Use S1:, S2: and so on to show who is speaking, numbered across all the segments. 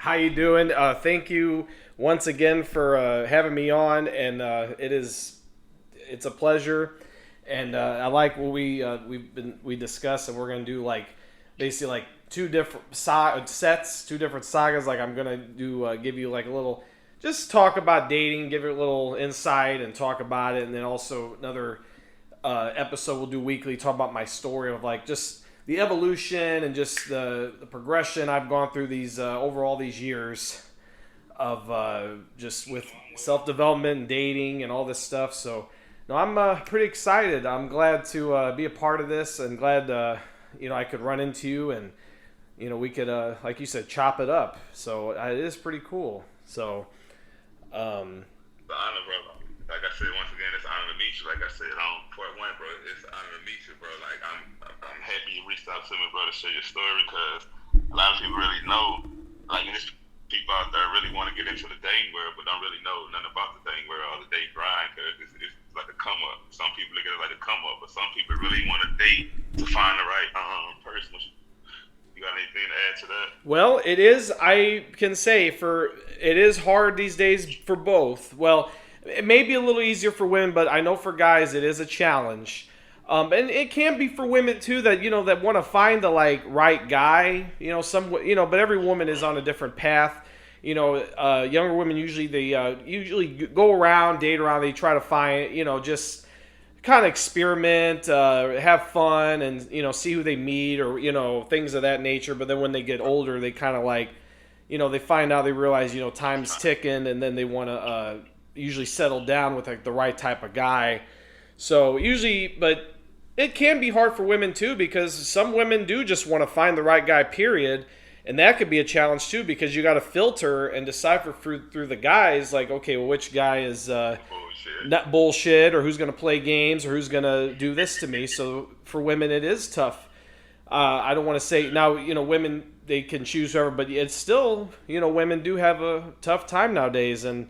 S1: How you doing? Thank you once again for having me on, and it's a pleasure. And I like what we discussed, and we're gonna do like basically like two different sagas. Like I'm gonna do give you like a little just talk about dating, give you a little insight, and talk about it, and then also another episode we'll do weekly, talk about my story of like just the evolution and just the progression I've gone through these over all these years of just with self development and dating and all this stuff. So, no, I'm pretty excited. I'm glad to be a part of this, and glad I could run into you, and we could like you said, chop it up. So it is pretty cool. So. Um,
S2: The honor, bro. Like I said, once again, it's an honor to meet you. Like I said on part one, bro, it's an honor to meet you, bro. Like I'm happy you reached out to me, bro, to share your story because a lot of people really know, like there's people out there really want to get into the dating world, but don't really know nothing about the dating world or the date grind because it's like a come up. Some people look at it like a come up, but some people really want to date to find the right person. You got anything to add to that?
S1: well, it is. I can say it is hard these days for both. Well, it may be a little easier for women, but I know for guys it is a challenge. And it can be for women too that that want to find the like right guy. But every woman is on a different path. Younger women usually usually go around, date around. They try to find just kind of experiment, have fun, and see who they meet or things of that nature. But then when they get older, they kind of like they find out, they realize time's ticking, and then they want to usually settle down with like the right type of guy. So usually, but it can be hard for women too because some women do just want to find the right guy. Period. And that could be a challenge too because you got to filter and decipher through the guys. Like, okay, well, which guy is not bullshit, or who's going to play games, or who's going to do this to me. So for women, it is tough. I don't want to say now, women, they can choose whoever, but it's still, women do have a tough time nowadays. And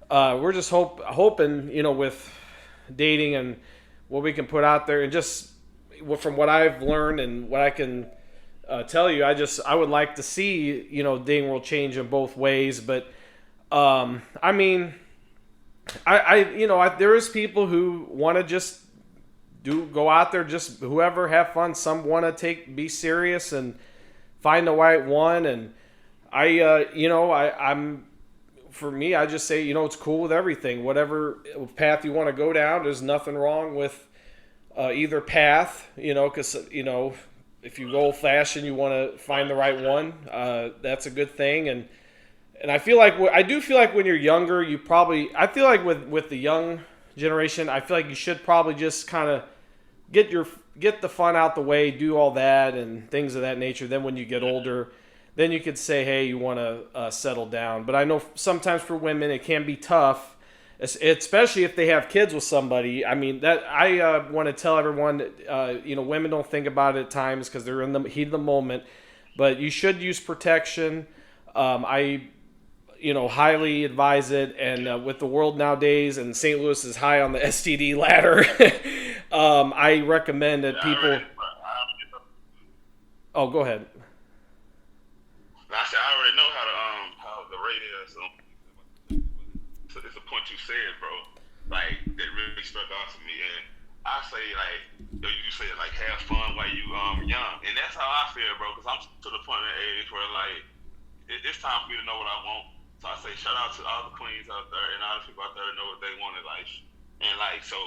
S1: we're just hoping, with dating and what we can put out there, and just from what I've learned and what I can tell you, I would like to see, dating world change in both ways. But I mean, there is people who want to just go out there, just whoever, have fun. Some want to be serious and find the right one. And I'm for me, I just say, it's cool with everything, whatever path you want to go down. There's nothing wrong with either path, because if you go old fashioned, you want to find the right one. That's a good thing. And I do feel like when you're younger, I feel like with the young generation, I feel like you should probably just kind of get the fun out the way, do all that and things of that nature. Then when you get older, then you could say, hey, you want to settle down. But I know sometimes for women it can be tough, especially if they have kids with somebody. I mean, that I want to tell everyone, women don't think about it at times because they're in the heat of the moment. But you should use protection. I highly advise it. And with the world nowadays, and St. Louis is high on the STD ladder, I recommend that people. Oh, go ahead.
S2: I said I already know how the rate is. So it's a point you said, bro. Like that really struck out to me, and I say like you said like have fun while you young, and that's how I feel, bro. Because I'm to the point in the age where like it's time for me to know what I want. So I say shout out to all the queens out there and all the people out there that know what they want in life, and like so.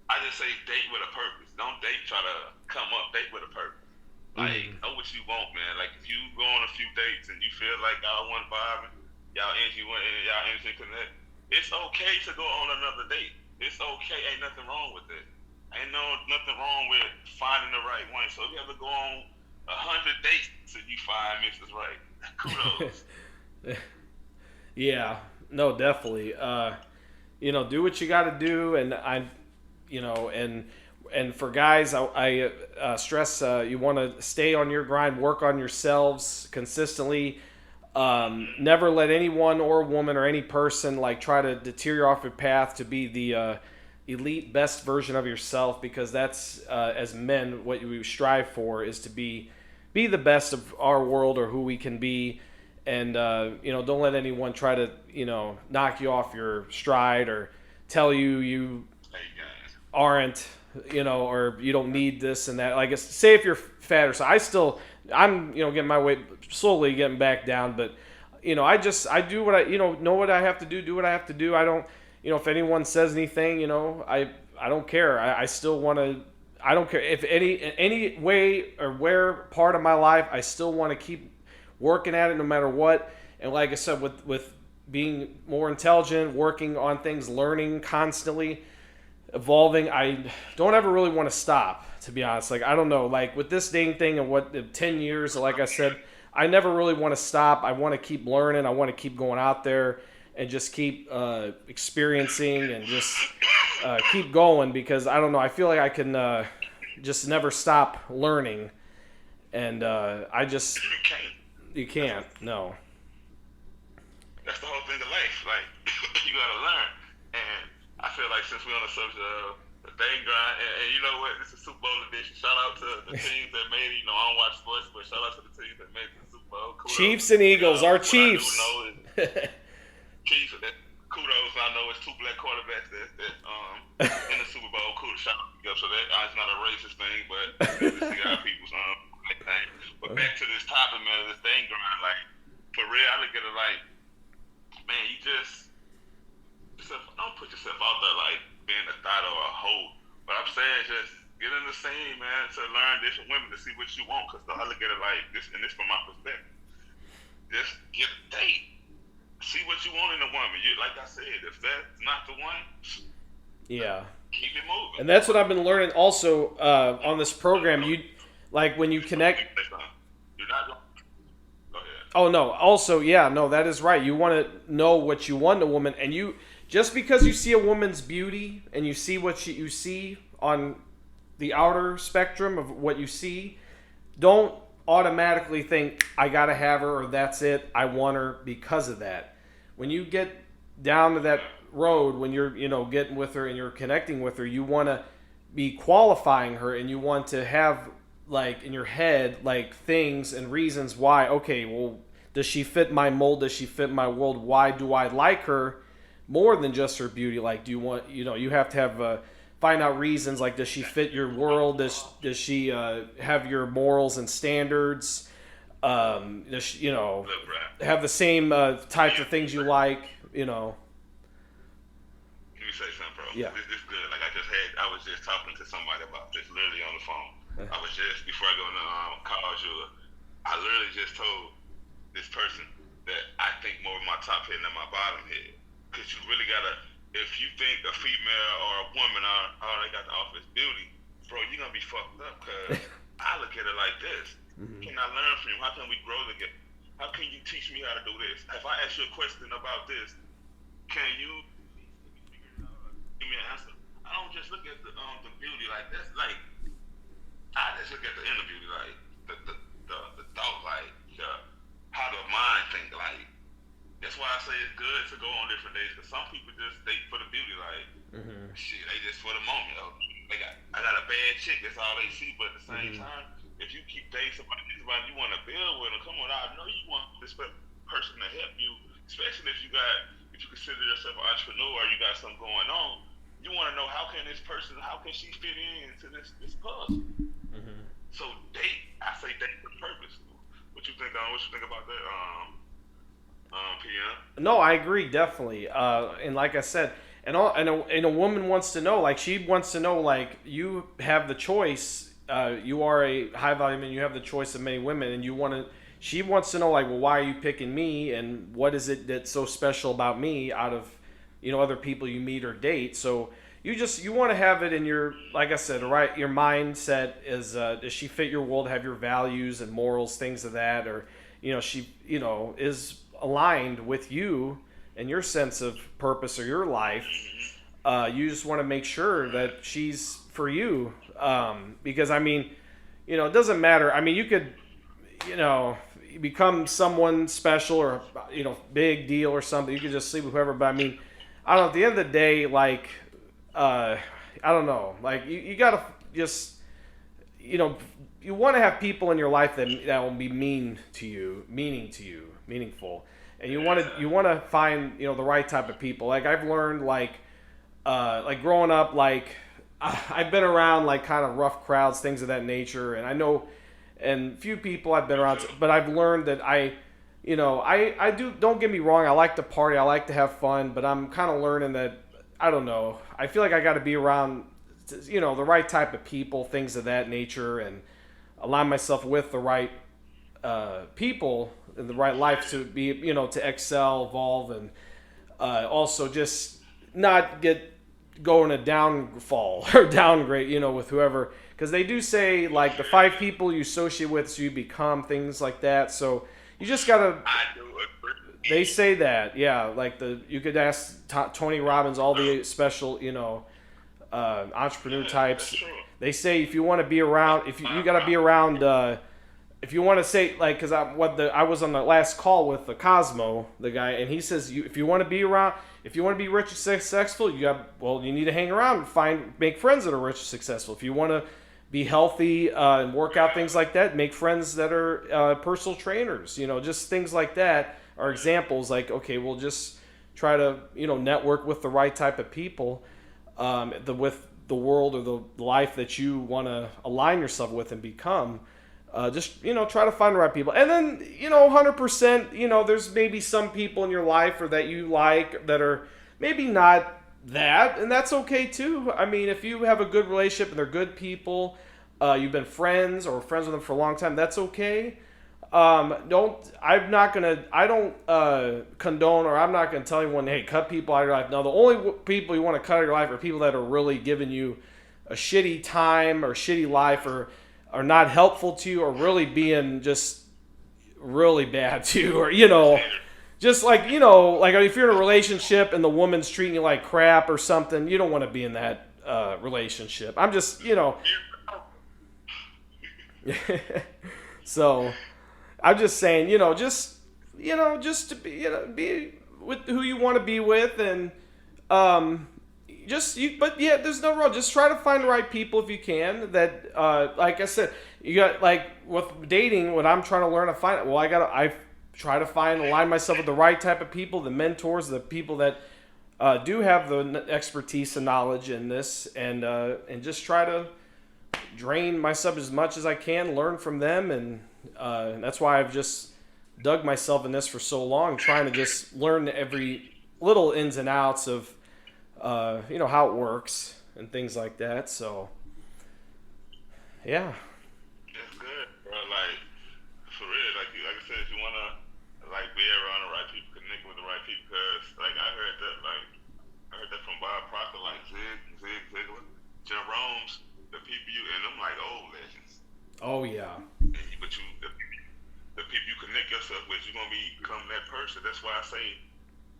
S2: I just say date with a purpose. Don't date try to come up. Date with a purpose. Like, know what you want, man. Like, if you go on a few dates and you feel like y'all one vibing, y'all energy connect, it's okay to go on another date. It's okay. Ain't nothing wrong with it. Nothing wrong with finding the right one. So if you ever go on 100 dates and you find Mrs. Right, kudos.
S1: Yeah. No, definitely. Do what you got to do, and and for guys, I stress you want to stay on your grind, work on yourselves consistently. Never let anyone or woman or any person like try to deter you off your path to be the elite best version of yourself, because that's as men what we strive for is to be the best of our world or who we can be. and don't let anyone try to knock you off your stride or tell you aren't, or you don't need this and that. Like, say if you're fat or so, I'm getting my weight slowly getting back down, but I do what I know what I have to do what I have to do. I don't, if anyone says anything, I don't care. I still want to. I don't care if any way or where part of my life, I still want to keep working at it no matter what. And like I said, with being more intelligent, working on things, learning constantly, evolving, I don't ever really want to stop, to be honest. Like, I don't know, like with this dang thing and 10 years, like I said, I never really want to stop. I want to keep learning. I want to keep going out there and just keep experiencing and just keep going, because I don't know, I feel like I can just never stop learning. And you can't, no.
S2: That's the whole thing of life. Like, you gotta learn. And I feel like since we're on the subject of the day grind, and you know what, this is Super Bowl edition. Shout out to the teams that made it. I don't watch sports, but shout out to the teams that made the Super Bowl. Kudos.
S1: Chiefs and Eagles, our Chiefs.
S2: Chiefs, kudos. I know it's two black quarterbacks that in the Super Bowl. Kudos, shout out to them. So that it's not a racist thing, but it's good to see our people's thing. But back to this topic, man, this thing grind. Like, for real, I look at it like, man, you just don't put yourself out there like being a thought or a hoe. But I'm saying just get in the scene, man, to learn different women, to see what you want. Because I look at it like this, and this from my perspective. Just get a date. See what you want in a woman. Like I said, if that's not the one,
S1: yeah,
S2: keep it moving.
S1: And that's what I've been learning also on this program. Like when you connect.
S2: You're not. Go ahead.
S1: Oh no. Also, yeah, no, that is right. You want to know what you want in a woman, and just because you see a woman's beauty and you see what you see on the outer spectrum of what you see, don't automatically think I gotta have her or that's it. I want her because of that. When you get down to that road, when you're getting with her and you're connecting with her, you want to be qualifying her, and you want to have like in your head like things and reasons why. Okay, well, does she fit my mold? Does she fit my world? Why do I like her more than just her beauty? Like, do you want you have to have find out reasons, like, does she fit your world? Does she have your morals and standards? Does she, have the same types of things you like?
S2: Let me say something, bro.
S1: Yeah.
S2: This is good. Like, I was just talking to somebody about this literally on the phone. I was just, before I go into college, I literally just told this person that I think more of my top head than my bottom head. Because you really gotta, if you think a female or a woman all they got to offer is beauty, bro, you're gonna be fucked up. Because I look at it like this. Can I learn from you? How can we grow together? How can you teach me how to do this? If I ask you a question about this, can you give me an answer? I don't just look at the beauty like that's like. I just look at the inner beauty, like the thought, like how the mind think, like. That's why I say it's good to go on different dates, because some people just date for the beauty, like shit, they just for the moment. I got a bad chick, that's all they see. But at the same time, if you keep dating somebody you want to build with them, come on, I know you want this person to help you, especially if you consider yourself an entrepreneur or you got something going on. You want to know how can she fit into this puzzle. So date, I say date with purpose. What you think about that? PM?
S1: No, I agree, definitely. And like I said, and a woman wants to know, like, she wants to know, like, you have the choice. You are a high volume, and you have the choice of many women, and she wants to know, like, well, why are you picking me, and what is it that's so special about me out of, other people you meet or date? So you want to have it in your, like I said, right, your mindset is, does she fit your world, have your values and morals, things of that, or, she, is aligned with you and your sense of purpose or your life. You just want to make sure that she's for you, because it doesn't matter. You could become someone special or big deal or something. You could just sleep with whoever, but I don't know, at the end of the day, like I don't know, like you gotta just you want to have people in your life that will be meaningful, and you want to find the right type of people. Like I've learned like growing up, like I've been around like kind of rough crowds, things of that nature, and I know, and few people I've been around, but I've learned that I do. Don't get me wrong, I like to party, I like to have fun, but I'm kind of learning that I don't know. I feel like I got to be around the right type of people, things of that nature, and align myself with the right people in the right life to be to excel, evolve, and also just not go in a downfall or downgrade with whoever, because they do say like the 5 people you associate with, so you become, things like that. So you just gotta.
S2: I do agree.
S1: They say that, yeah. Like you could ask Tony Robbins, all the special entrepreneur types. They say if you want to be around, if you got to be around, if you want to say like, because I was on the last call with the Cosmo, the guy, and he says if you want to be around, if you want to be rich and successful, you need to hang around and make friends that are rich and successful. If you want to be healthy and work out, things like that, make friends that are personal trainers. Just things like that are examples. Like, okay, we'll just try to network with the right type of people, with the world or the life that you want to align yourself with and become. Just try to find the right people, and then 100%. There's maybe some people in your life or that you like that are maybe not that, and that's okay too. I mean, if you have a good relationship and they're good people, you've been friends with them for a long time, that's okay. I don't condone, or I'm not gonna tell anyone, hey, cut people out of your life. No, the only people you want to cut out of your life are people that are really giving you a shitty time or shitty life, or are not helpful to you, or really being just really bad to you, or just like like if you're in a relationship and the woman's treating you like crap or something, you don't want to be in that relationship. I'm just so I'm just saying, just to be with who you want to be with, and but yeah, there's no wrong. Just try to find the right people if you can. That like I said, you got like with dating, what I'm trying to learn to find. Well, I try to align myself with the right type of people, the mentors, the people that do have the expertise and knowledge in this, and just try to drain myself as much as I can, learn from them, and that's why I've just dug myself in this for so long, trying to just learn every little ins and outs of how it works and things like that. So yeah,
S2: that's good, bro. Like for real, like I said, if you wanna like be around the right people, connect with the right people, because like I heard that from Bob Proctor, like Zig Ziglar, Jim Rome's, the people you and them like old legends.
S1: Oh yeah.
S2: But the people you connect yourself with, you're gonna become that person. That's why I say,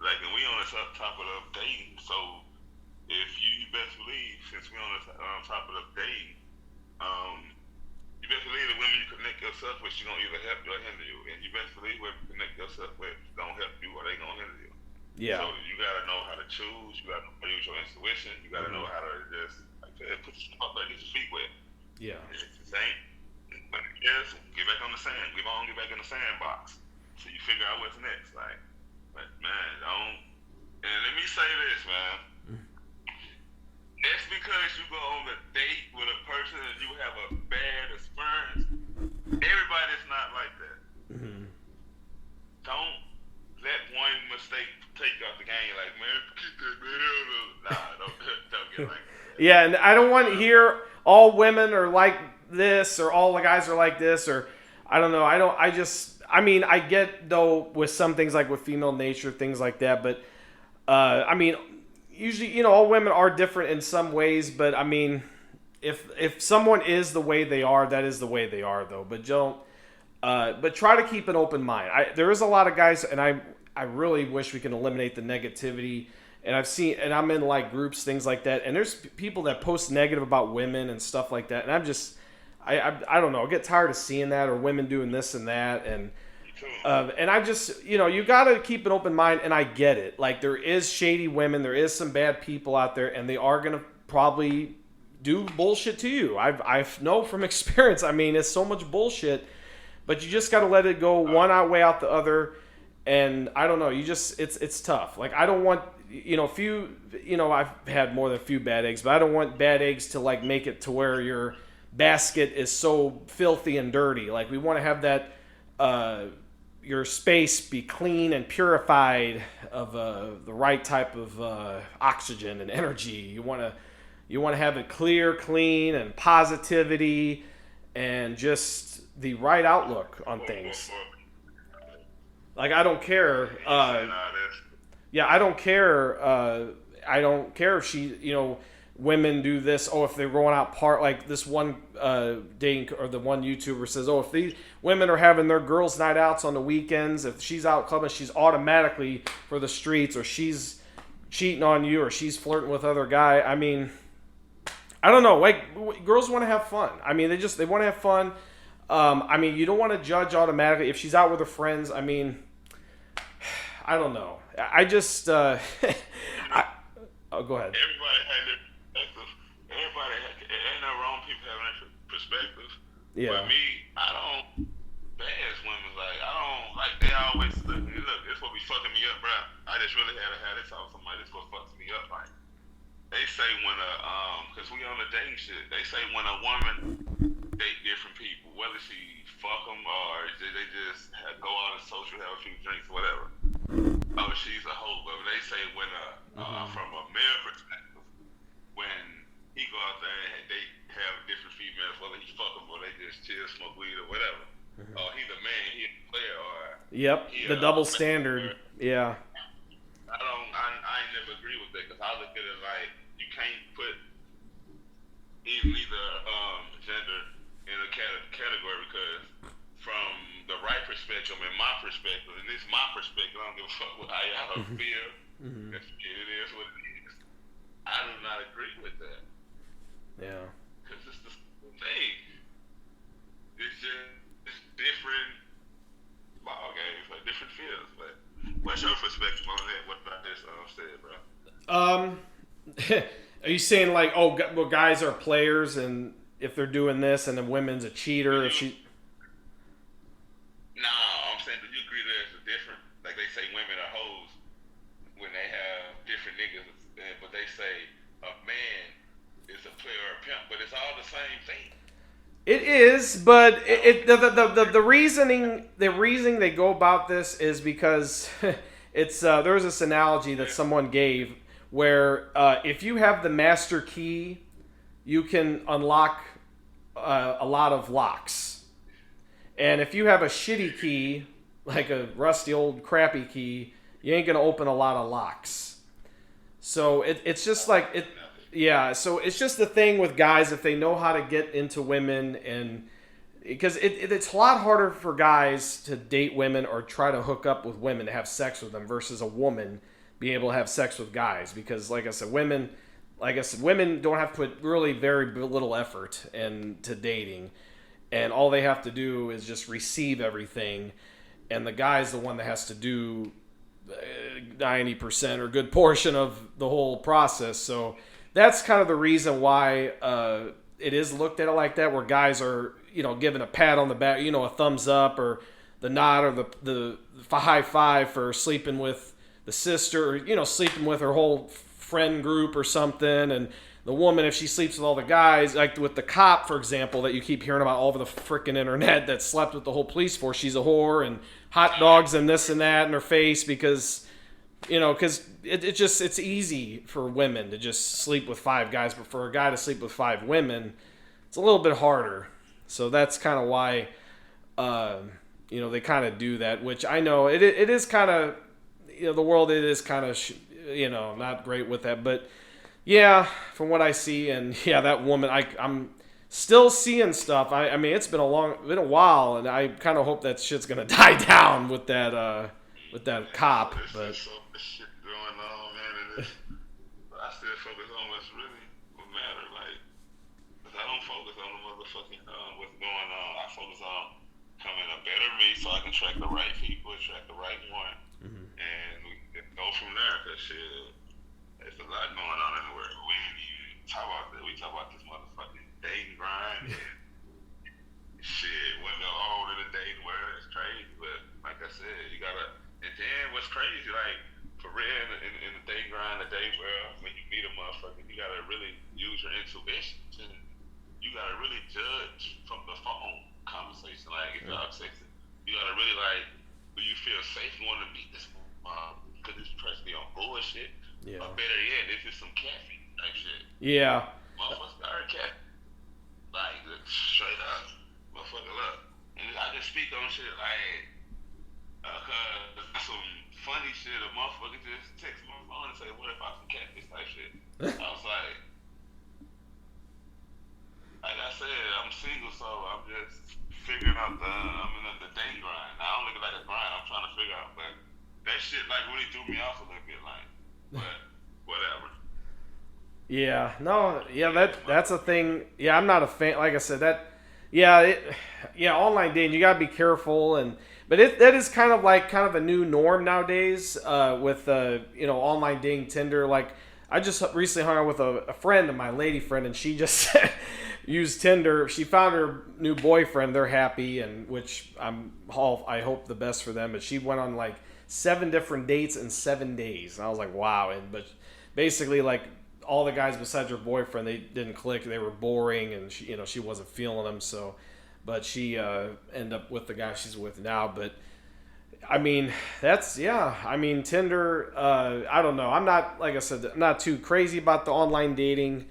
S2: like, and we on the top of the dating. So if you best believe, since we on the top of the dating, you best believe the women you connect yourself with, you're gonna either help you or hinder you. And you best believe whoever you connect yourself with don't help you or they gonna hinder you.
S1: Yeah.
S2: So you gotta know how to choose. You gotta know how to use your intuition. You gotta know how to just put your up there, get your feet wet.
S1: Yeah.
S2: It's the same. But yes, get back on the sand. We all get back in the sandbox. So you figure out what's next. Like, but man, don't. And let me say this, man. Just because you go on a date with a person and you have a bad experience, everybody's not like that. Mm-hmm. Don't let one mistake take you off the game. You're like, man, keep that man. Nah, don't get like that.
S1: Yeah, and I don't want to hear all women are like this, or all the guys are like this, or I don't know. I mean, I get though with some things, like with female nature, things like that, but I mean, usually, all women are different in some ways, but I mean, if someone is the way they are, that is the way they are though. But but try to keep an open mind. There is a lot of guys, and I really wish we can eliminate the negativity. And I'm in like groups, things like that, and there's people that post negative about women and stuff like that, and I don't know, I get tired of seeing that, or women doing this and that, and I just, you got to keep an open mind, and I get it. Like, there is shady women, there is some bad people out there, and they are going to probably do bullshit to you. I know from experience. I mean, it's so much bullshit, but you just got to let it go. One outweigh out the other, and I don't know. It's tough. Like I don't want I've had more than a few bad eggs, but I don't want bad eggs to like make it to where your basket is so filthy and dirty. Like we want to have that your space be clean and purified of the right type of oxygen and energy. You want to have it clear, clean, and positivity, and just the right outlook on things. Like I don't care. Yeah, I don't care. I don't care if women do this. Oh, if they're going out like this one dating or the one YouTuber says, oh, if these women are having their girls' night outs on the weekends, if she's out clubbing, she's automatically for the streets, or she's cheating on you, or she's flirting with other guy. I mean, I don't know. Like girls want to have fun. I mean, they want to have fun. I mean, you don't want to judge automatically if she's out with her friends. I mean, I don't know. I just go ahead.
S2: Everybody had their perspective. Ain't no wrong people having their perspective.
S1: Yeah.
S2: But me, I don't bash women. Like I don't like they always look. This what be fucking me up, bro. I just really had to have this talk with somebody. This what fucks me up. Like they say when cause we on the dating shit. They say when a woman date different people, whether she fuck them or they just go out and social, have a few drinks, whatever. Oh, she's a hoe. But they say when from a male perspective, when he go out there and they have different females, whether he fuck them or they just chill, smoke weed or whatever. Or he's a man, he's a player, or
S1: the double standard. Yeah.
S2: I ain't never agree with that because I look at it like you can't put either gender in a category because from the right perspective and my perspective, and this is my perspective, I don't give a fuck what how y'all feel. It is what it is. I do not agree with that.
S1: Yeah.
S2: Because it's the same thing. It's just different ball games, like different fields. But what's your perspective on that? What I just said, bro?
S1: Are you saying like, oh, well, guys are players, and if they're doing this, and the women's a cheater, if she?
S2: No, I'm saying, do you agree that it's different? Like they say, women are hoes when they have different niggas, but they say a man is a player or a pimp, but it's all the same thing.
S1: It is, but the reasoning they go about this is because it's there was this analogy that someone gave where if you have the master key, you can unlock a lot of locks. And if you have a shitty key, like a rusty old crappy key, you ain't gonna open a lot of locks. So it's just like it. Yeah, so it's just the thing with guys if they know how to get into women, and because it's a lot harder for guys to date women or try to hook up with women to have sex with them versus a woman being able to have sex with guys, because like I said, women don't have to put really very little effort into dating, and all they have to do is just receive everything, and the guy's the one that has to do 90% or a good portion of the whole process. So that's kind of the reason why it is looked at it like that, where guys are, given a pat on the back, a thumbs up or the nod or the high five for sleeping with the sister, or, sleeping with her whole friend group or something. And the woman, if she sleeps with all the guys, like with the cop, for example, that you keep hearing about all over the freaking internet that slept with the whole police force, she's a whore, and hot dogs and this and that in her face because it's easy for women to just sleep with 5 guys, but for a guy to sleep with 5 women, it's a little bit harder. So that's kind of why, they kind of do that, which I know it is kind of, the world, it is kind of, not great with that. But yeah, from what I see, and yeah, that woman, I'm still seeing stuff. I mean, it's been a while, and I kind of hope that shit's gonna die down with that cop. But
S2: so much shit going on, man. But I still focus on what's really what matter. Like, 'cause I don't focus on the motherfucking what's going on. I focus on becoming a better me, so I can attract the right people, attract the right one, and we can go from there. 'Cause shit, there's a lot going on in the world. We ain't even talk about that. We talk about this motherfucking dating grind and shit. When they're all in the dating world, it's crazy. But like I said, you gotta. And then what's crazy, like for real, in the dating grind, the dating world, when you meet a motherfucker, you gotta really use your intuition. You gotta really judge from the phone conversation. Like if y'all texting, you gotta really like, do you feel safe going to meet this because this person be on bullshit?
S1: Yeah.
S2: Or better yet, this is some catfish type shit.
S1: Yeah.
S2: Motherfuckers got cat. Like straight up, motherfucker look. And I just speak on shit like, cause some funny shit. A motherfucker just text my phone and say, "What if I some catfish type shit?" I was like I said, I'm single, so I'm just figuring out I'm in the dating grind. Now, I don't look at it like a grind. I'm trying to figure out, but that shit like really threw me off a little bit, like, but whatever.
S1: Yeah, no, yeah, that's a thing. Yeah, I'm not a fan. Like I said, online dating, you gotta be careful, but that is kind of a new norm nowadays. With online dating, Tinder. Like, I just recently hung out with a friend of my lady friend, and she just used Tinder. She found her new boyfriend. They're happy, and which I hope the best for them. But she went on like 7 different dates in 7 days, and I was like, wow. But basically, like, all the guys besides her boyfriend, they didn't click. They were boring, and she wasn't feeling them. So, but she ended up with the guy she's with now. But I mean, Tinder. I don't know. I'm not, like I said, I'm not too crazy about the online dating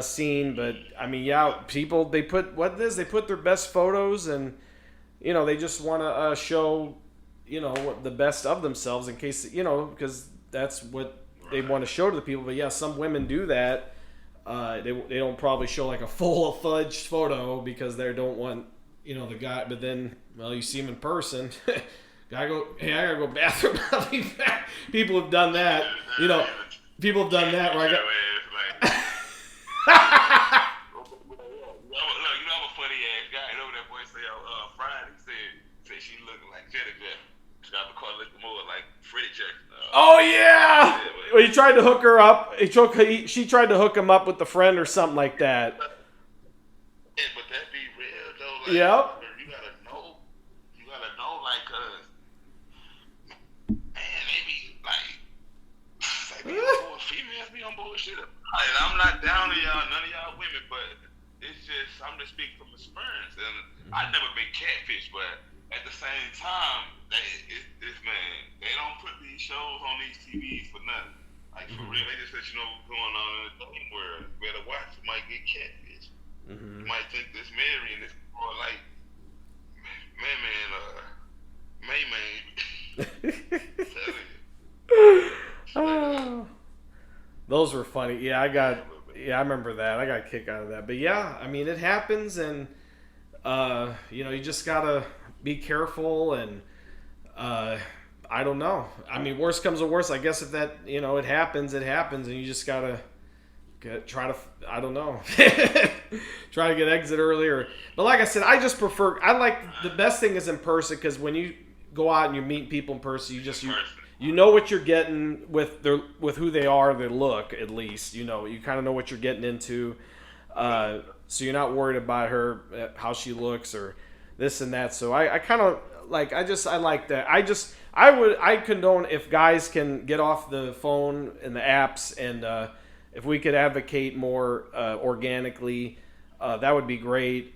S1: scene, but I mean, people they put their best photos, and they just want to show the best of themselves in case because that's what they want to show to the people. But yeah, some women do that. They don't probably show like a full-fledged photo because they don't want the guy. But then, well, you see him in person. I gotta go bathroom. I'll be back. People have done that. People have done that where I got.
S2: Look, I'm a funny ass guy. You know what that boy say? Friday said she looking like Janet Jackson. She got the car looking more like Freddie Jackson.
S1: Oh yeah! Well, he tried to hook her up. She tried to hook him up with the friend or something like that.
S2: Yeah, but that be real though. Like,
S1: yep.
S2: You gotta know, like, man, maybe females be on bullshit. And I'm not down to y'all, none of y'all women, but it's just, I'm just speaking from experience. And I've never been catfished, but at the same time, they don't put these shows on these TVs for nothing. Like, for real, they just let you know what's going on in the dating world. You better watch, you might get catfished. You might think this Mary and this boy like,
S1: Oh, those were funny. Yeah, I remember that. I got a kick out of that. But yeah, I mean, it happens, and you just gotta be careful, and I don't know. I mean, worst comes to worst, I guess if that it happens, and you just gotta try to get exit earlier. But like I said, I like the best thing is in person, because when you go out and you meet people in person, you know what you're getting with who they are, their look, at least. You kind of know what you're getting into. So you're not worried about her, how she looks or this and that. So I kind of like, I like that. I condone if guys can get off the phone and the apps, and if we could advocate more organically, that would be great.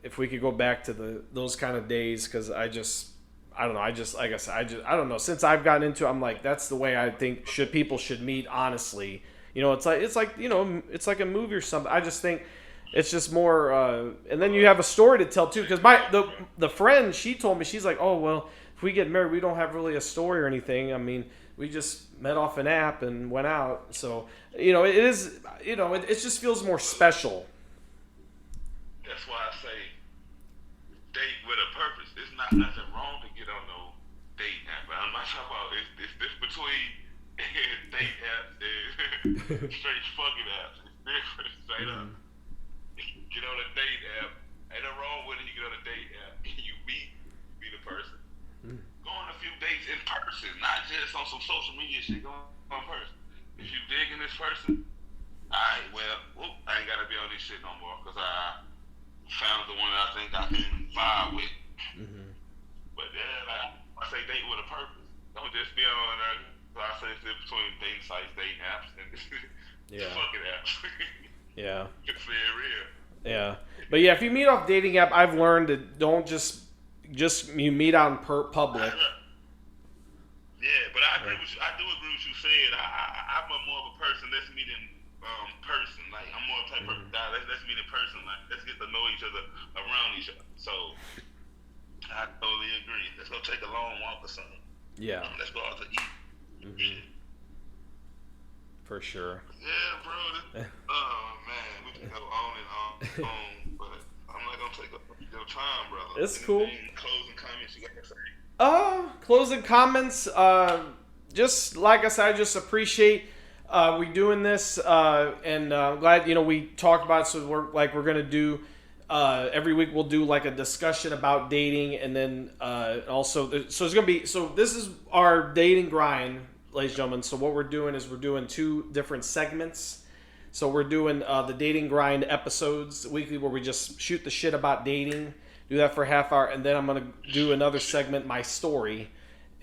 S1: If we could go back to those kind of days, because I don't know. Like I said, I don't know. Since I've gotten into it, I'm like, that's the way I think people should meet, honestly. It's like a movie or something. I just think it's just more, and then you have a story to tell too. Because the friend, she told me, she's like, oh, well, if we get married, we don't have really a story or anything. I mean, we just met off an app and went out. So, it is, it just feels more special.
S2: That's why I say date with a purpose. It's not nothing wrong to get on no date app. I'm not talking about it's this between date apps and straight fucking apps. It's different, straight up. Get on a date app. Ain't no wrong with it. You get on a date app and you meet the person. Go on a few dates in person, not just on some social media shit. Go on person. If you digging this person, Alright, well, I ain't gotta be on this shit no more because I found the one I think I can vibe with.
S1: Mm-hmm.
S2: But yeah, like I say, date with a purpose. Don't just be on there. So I say it's between dating sites, dating apps, and fucking apps.
S1: Yeah.
S2: Just being real.
S1: Yeah. But yeah, if you meet off dating app, I've learned that don't just you meet out in public.
S2: Yeah, but I agree with you. I do agree with you said. I'm more of a person that's meeting person. Like I'm more type of guy. Let's meet in person. Like let's get to know each other around each other. So I totally agree. Let's go take a long walk or something.
S1: Yeah.
S2: Let's go out to eat.
S1: Mm-hmm. For sure.
S2: Yeah, bro. Oh man, we can go on and on, but I'm not gonna take up your time, brother.
S1: It's cool.
S2: Closing comments you gotta say?
S1: Closing comments. Just like I said, I just appreciate we doing this, and I'm glad we talked about it. So we're gonna do every week. We'll do like a discussion about dating, and then also so it's gonna be this is our dating grind, ladies and gentlemen. So what we're doing is we're doing 2 different segments. So we're doing the dating grind episodes weekly, where we just shoot the shit about dating. Do that for a half hour, and then I'm gonna do another segment, my story,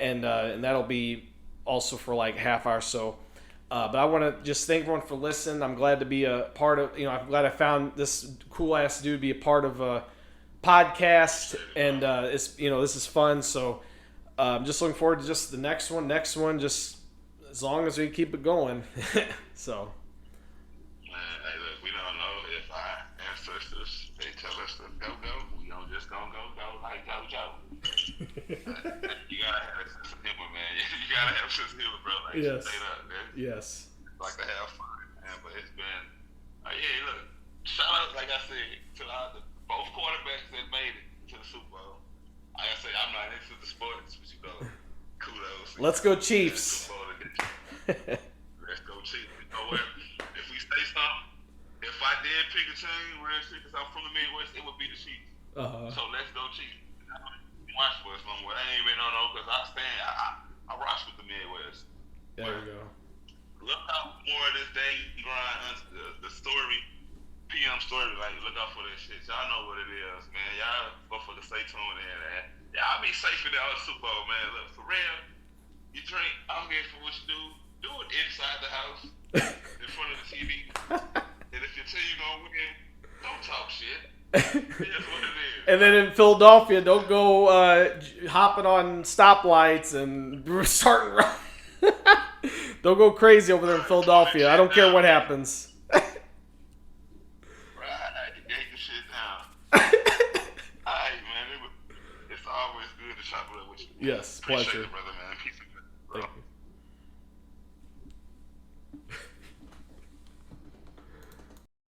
S1: and that'll be also for like half hour. So, but I want to just thank everyone for listening. I'm glad to be a part of. I'm glad I found this cool ass dude to be a part of a podcast, and it's this is fun. So, I'm just looking forward to just the next one. Just as long as we keep it going. So.
S2: Hey, look, we don't know if our ancestors they tell us to go. We don't just gonna go like go. You gotta have a sense of humor, man. You gotta have a sense of humor, bro. Like,
S1: yes.
S2: Straight up, man.
S1: Yes.
S2: Like to have fun, man. But it's been, yeah. Look, shout out, like I said, to both quarterbacks that made it to the Super Bowl. Like I say, I'm not into the sports, but kudos.
S1: Let's go Chiefs.
S2: Let's go Chiefs. You know what? If we say something, if I did pick a team, because I'm from the Midwest, it would be the Chiefs. So let's go Chiefs. Watch for us somewhere. I ain't even know because I rock with the Midwest.
S1: There we go.
S2: Look out more of this day grind, the story, PM story. Like look out for this shit. Y'all know what it is, man. Y'all motherfuckers stay tuned in, man. Y'all be safe in the Super Bowl, man. Look, for real, you drink. I don't care for what you do it inside the house, in front of the TV. And if your team don't win, don't talk shit. That's what it is.
S1: And then in Philadelphia, don't go hopping on stoplights and starting. Don't go crazy over there in Philadelphia. I don't care what happens.
S2: Right, you gave the shit down. Alright, man. It's always good to chop it up with you.
S1: Yes,
S2: Appreciate
S1: pleasure.
S2: it, brother, man.